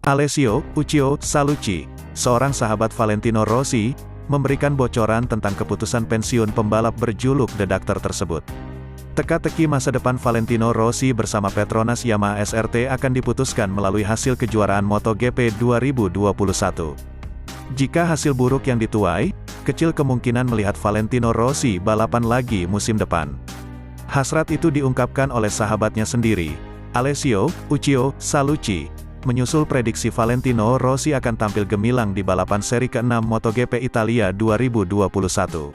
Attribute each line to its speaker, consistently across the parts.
Speaker 1: Alessio Uccio Salucci, seorang sahabat Valentino Rossi, memberikan bocoran tentang keputusan pensiun pembalap berjuluk The Doctor tersebut. Teka-teki masa depan Valentino Rossi bersama Petronas Yamaha SRT akan diputuskan melalui hasil kejuaraan MotoGP 2021. Jika hasil buruk yang dituai, kecil kemungkinan melihat Valentino Rossi balapan lagi musim depan. Hasrat itu diungkapkan oleh sahabatnya sendiri, Alessio Uccio Salucci, menyusul prediksi Valentino Rossi akan tampil gemilang di balapan seri ke-6 MotoGP Italia 2021.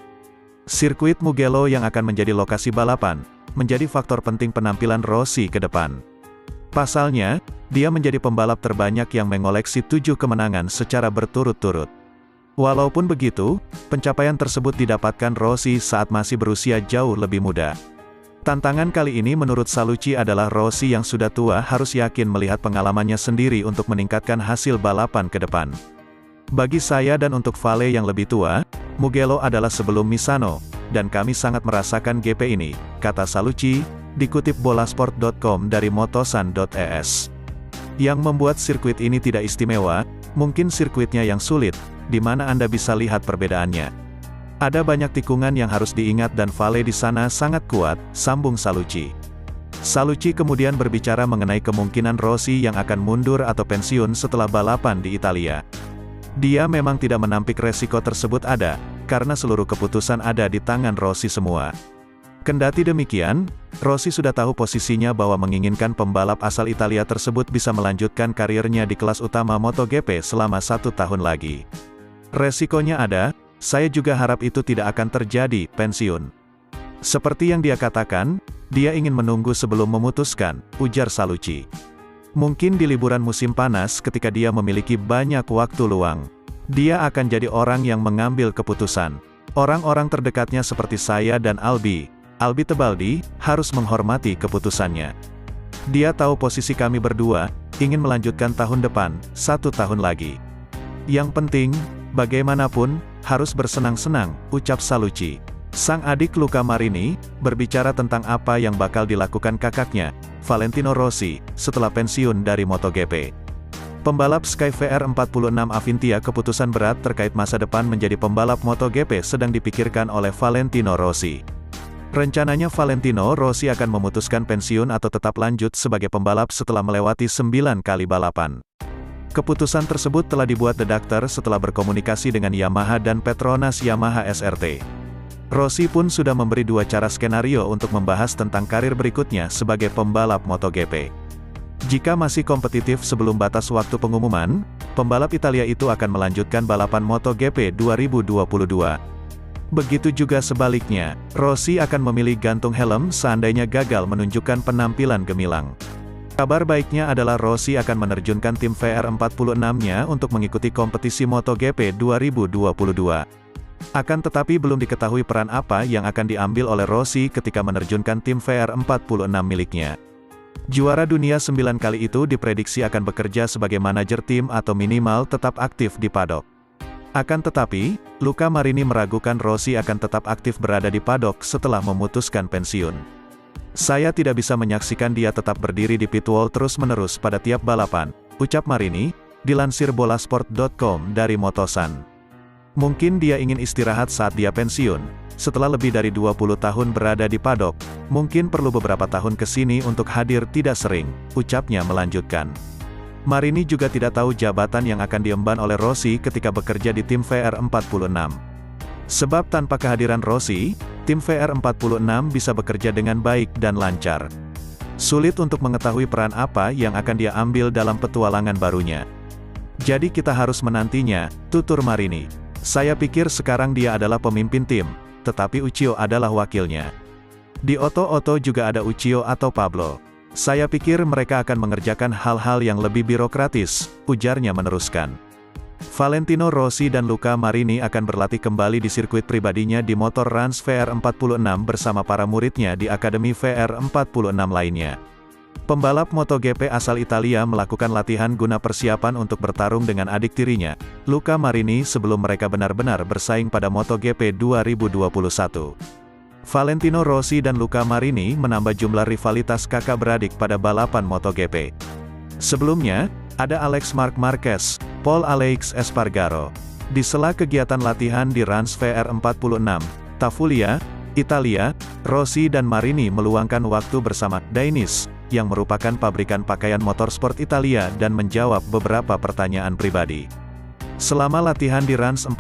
Speaker 1: Sirkuit Mugello yang akan menjadi lokasi balapan, menjadi faktor penting penampilan Rossi ke depan. Pasalnya, dia menjadi pembalap terbanyak yang mengoleksi 7 kemenangan secara berturut-turut. Walaupun begitu, pencapaian tersebut didapatkan Rossi saat masih berusia jauh lebih muda. Tantangan kali ini menurut Salucci adalah Rossi yang sudah tua harus yakin melihat pengalamannya sendiri untuk meningkatkan hasil balapan ke depan. Bagi saya dan untuk Vale yang lebih tua, Mugello adalah sebelum Misano, dan kami sangat merasakan GP ini, kata Salucci, dikutip bolasport.com dari motosan.es. Yang membuat sirkuit ini tidak istimewa, mungkin sirkuitnya yang sulit, di mana Anda bisa lihat perbedaannya. Ada banyak tikungan yang harus diingat dan Vale di sana sangat kuat, sambung Salucci. Salucci kemudian berbicara mengenai kemungkinan Rossi yang akan mundur atau pensiun setelah balapan di Italia. Dia memang tidak menampik resiko tersebut ada, karena seluruh keputusan ada di tangan Rossi semua. Kendati demikian, Rossi sudah tahu posisinya bahwa menginginkan pembalap asal Italia tersebut bisa melanjutkan karirnya di kelas utama MotoGP selama 1 tahun lagi. Resikonya ada. Saya juga harap itu tidak akan terjadi, pensiun. Seperti yang dia katakan, dia ingin menunggu sebelum memutuskan, ujar Salucci. Mungkin di liburan musim panas ketika dia memiliki banyak waktu luang, dia akan jadi orang yang mengambil keputusan. Orang-orang terdekatnya seperti saya dan Albi Tebaldi, harus menghormati keputusannya. Dia tahu posisi kami berdua, ingin melanjutkan tahun depan, 1 tahun lagi. Yang penting, bagaimanapun, harus bersenang-senang, ucap Salucci. Sang adik Luca Marini, berbicara tentang apa yang bakal dilakukan kakaknya, Valentino Rossi, setelah pensiun dari MotoGP. Pembalap Sky VR46 Avintia keputusan berat terkait masa depan menjadi pembalap MotoGP sedang dipikirkan oleh Valentino Rossi. Rencananya Valentino Rossi akan memutuskan pensiun atau tetap lanjut sebagai pembalap setelah melewati 9 kali balapan. Keputusan tersebut telah dibuat The Doctor setelah berkomunikasi dengan Yamaha dan Petronas Yamaha SRT. Rossi pun sudah memberi 2 cara skenario untuk membahas tentang karir berikutnya sebagai pembalap MotoGP. Jika masih kompetitif sebelum batas waktu pengumuman, pembalap Italia itu akan melanjutkan balapan MotoGP 2022. Begitu juga sebaliknya, Rossi akan memilih gantung helm seandainya gagal menunjukkan penampilan gemilang. Kabar baiknya adalah Rossi akan menerjunkan tim VR46-nya untuk mengikuti kompetisi MotoGP 2022. Akan tetapi belum diketahui peran apa yang akan diambil oleh Rossi ketika menerjunkan tim VR46 miliknya. Juara dunia 9 kali itu diprediksi akan bekerja sebagai manajer tim atau minimal tetap aktif di paddock. Akan tetapi, Luca Marini meragukan Rossi akan tetap aktif berada di paddock setelah memutuskan pensiun. Saya tidak bisa menyaksikan dia tetap berdiri di pit wall terus-menerus pada tiap balapan, ucap Marini, dilansir bolasport.com dari Motosan. Mungkin dia ingin istirahat saat dia pensiun, setelah lebih dari 20 tahun berada di paddock, mungkin perlu beberapa tahun ke sini untuk hadir tidak sering, ucapnya melanjutkan. Marini juga tidak tahu jabatan yang akan diemban oleh Rossi ketika bekerja di tim VR46. Sebab tanpa kehadiran Rossi, tim VR46 bisa bekerja dengan baik dan lancar. Sulit untuk mengetahui peran apa yang akan dia ambil dalam petualangan barunya. Jadi kita harus menantinya, tutur Marini. Saya pikir sekarang dia adalah pemimpin tim, tetapi Uccio adalah wakilnya. Di Oto juga ada Uccio atau Pablo. Saya pikir mereka akan mengerjakan hal-hal yang lebih birokratis, ujarnya meneruskan. Valentino Rossi dan Luca Marini akan berlatih kembali di sirkuit pribadinya di Motor Rans VR46 bersama para muridnya di Akademi VR46 lainnya. Pembalap MotoGP asal Italia melakukan latihan guna persiapan untuk bertarung dengan adik tirinya, Luca Marini sebelum mereka benar-benar bersaing pada MotoGP 2021. Valentino Rossi dan Luca Marini menambah jumlah rivalitas kakak beradik pada balapan MotoGP. Sebelumnya, Ada Alex Marc Marquez, Paul Aleix Espargaro. Di sela kegiatan latihan di Rans VR46, Tafulia, Italia, Rossi dan Marini meluangkan waktu bersama Dainis, yang merupakan pabrikan pakaian motorsport Italia dan menjawab beberapa pertanyaan pribadi. Selama latihan di Rans 46,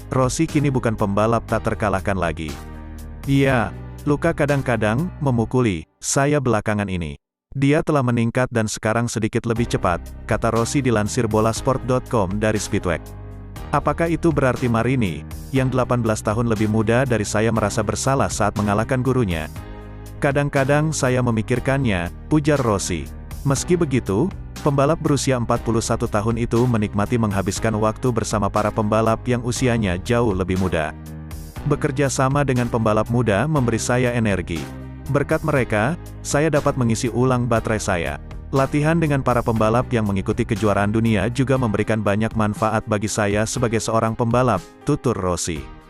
Speaker 1: Rossi kini bukan pembalap tak terkalahkan lagi. Iya, luka kadang-kadang memukuli saya belakangan ini. Dia telah meningkat dan sekarang sedikit lebih cepat, kata Rossi dilansir bolasport.com dari Speedway. Apakah itu berarti Marini, yang 18 tahun lebih muda dari saya merasa bersalah saat mengalahkan gurunya? Kadang-kadang saya memikirkannya, ujar Rossi. Meski begitu, pembalap berusia 41 tahun itu menikmati menghabiskan waktu bersama para pembalap yang usianya jauh lebih muda. Bekerja sama dengan pembalap muda memberi saya energi. Berkat mereka, saya dapat mengisi ulang baterai saya. Latihan dengan para pembalap yang mengikuti kejuaraan dunia juga memberikan banyak manfaat bagi saya sebagai seorang pembalap, tutur Rossi.